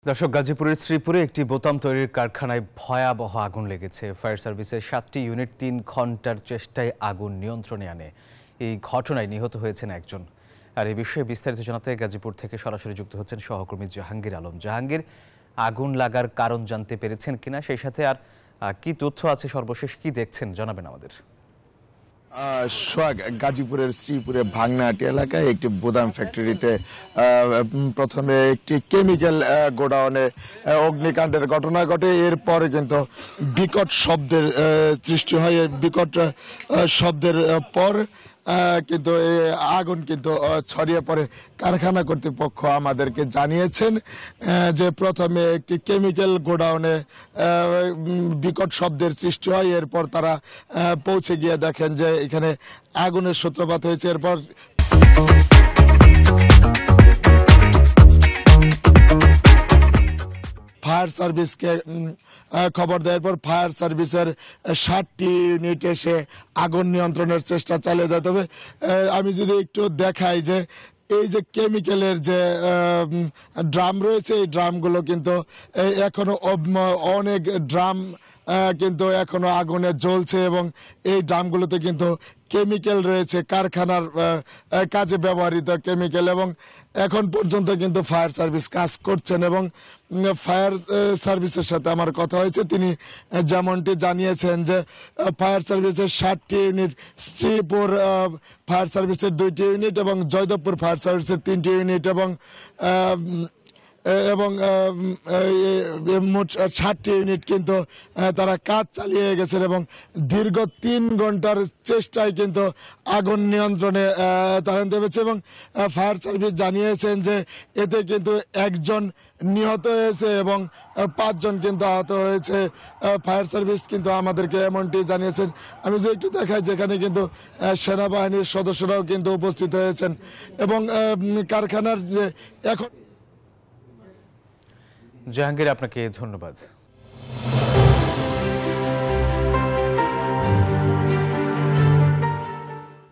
দর্শক, গাজীপুরের শ্রীপুরে একটি বোতাম তৈরির কারখানায় ভয়াবহ আগুন লেগেছে। ফায়ার সার্ভিসের 7টি ইউনিট 3 ঘন্টার চেষ্টায় আগুন নিয়ন্ত্রণে আনে। এই ঘটনায় নিহত হয়েছেন একজন। আর এই বিষয়ে বিস্তারিত জানাতে গাজীপুর থেকে সরাসরি যুক্ত হচ্ছেন সহকর্মী জাহাঙ্গীর আলম। জাহাঙ্গীর, আগুন লাগার কারণ জানতে পেরেছেন কিনা, সেই সাথে আর কি তথ্য আছে, সর্বশেষ কি দেখছেন জানাবেন আমাদের। সোহাগ, গাজীপুরের শ্রীপুরে ভাঙনাহাটি এলাকায় একটি বোদাম ফ্যাক্টরিতে প্রথমে একটি কেমিক্যাল গোডাউনে অগ্নিকাণ্ডের ঘটনা ঘটে। এরপরে কিন্তু বিকট শব্দের সৃষ্টি হয়। বিকট শব্দের পর কিন্তু আগুন কিন্তু ছড়িয়ে পড়ে। কারখানা কর্তৃপক্ষ আমাদেরকে জানিয়েছেন যে প্রথমে একটি কেমিক্যাল গোডাউনে বিকট শব্দের সৃষ্টি হয়। এরপর তারা পৌঁছে গিয়ে দেখেন যে এখানে আগুনের সূত্রপাত হয়েছে। এরপর ফায়ার সার্ভিসকে খবর দেওয়ার পর ফায়ার সার্ভিসের 7টি ইউনিট এসে আগুন নিয়ন্ত্রণের চেষ্টা চালিয়ে যেতে হবে। আমি যদি একটু দেখাই যে এই যে কেমিক্যালের যে ড্রাম রয়েছে, এই ড্রামগুলো কিন্তু এখনো অনেক ড্রাম কিন্তু এখনো আগুনে জ্বলছে এবং এই ড্রামগুলোতে কিন্তু কেমিক্যাল রয়েছে, কারখানার কাজে ব্যবহৃত কেমিক্যাল। এবং এখন পর্যন্ত কিন্তু ফায়ার সার্ভিস কাজ করছেন এবং ফায়ার সার্ভিসের সাথে আমার কথা হয়েছে, তিনি যেমনটি জানিয়েছেন যে ফায়ার সার্ভিসের 7টি ইউনিট, শ্রীপুর ফায়ার সার্ভিসের 2টি ইউনিট এবং জয়দেবপুর ফায়ার সার্ভিসের 3টি ইউনিট এবং মোট 7টি ইউনিট কিন্তু তারা কাজ চালিয়ে গেছেন এবং দীর্ঘ 3 ঘন্টার চেষ্টায় কিন্তু আগুন নিয়ন্ত্রণে তারা আনতে পেরেছে। এবং ফায়ার সার্ভিস জানিয়েছেন যে এতে কিন্তু একজন নিহত হয়েছে এবং 5 জন কিন্তু আহত হয়েছে। ফায়ার সার্ভিস কিন্তু আমাদেরকে এমনটি জানিয়েছেন। আমি যদি একটু দেখাই, যেখানে কিন্তু সেনাবাহিনীর সদস্যরাও কিন্তু উপস্থিত হয়েছেন এবং কারখানার যে এখন। জাহাঙ্গীর, আপনাকে ধন্যবাদ।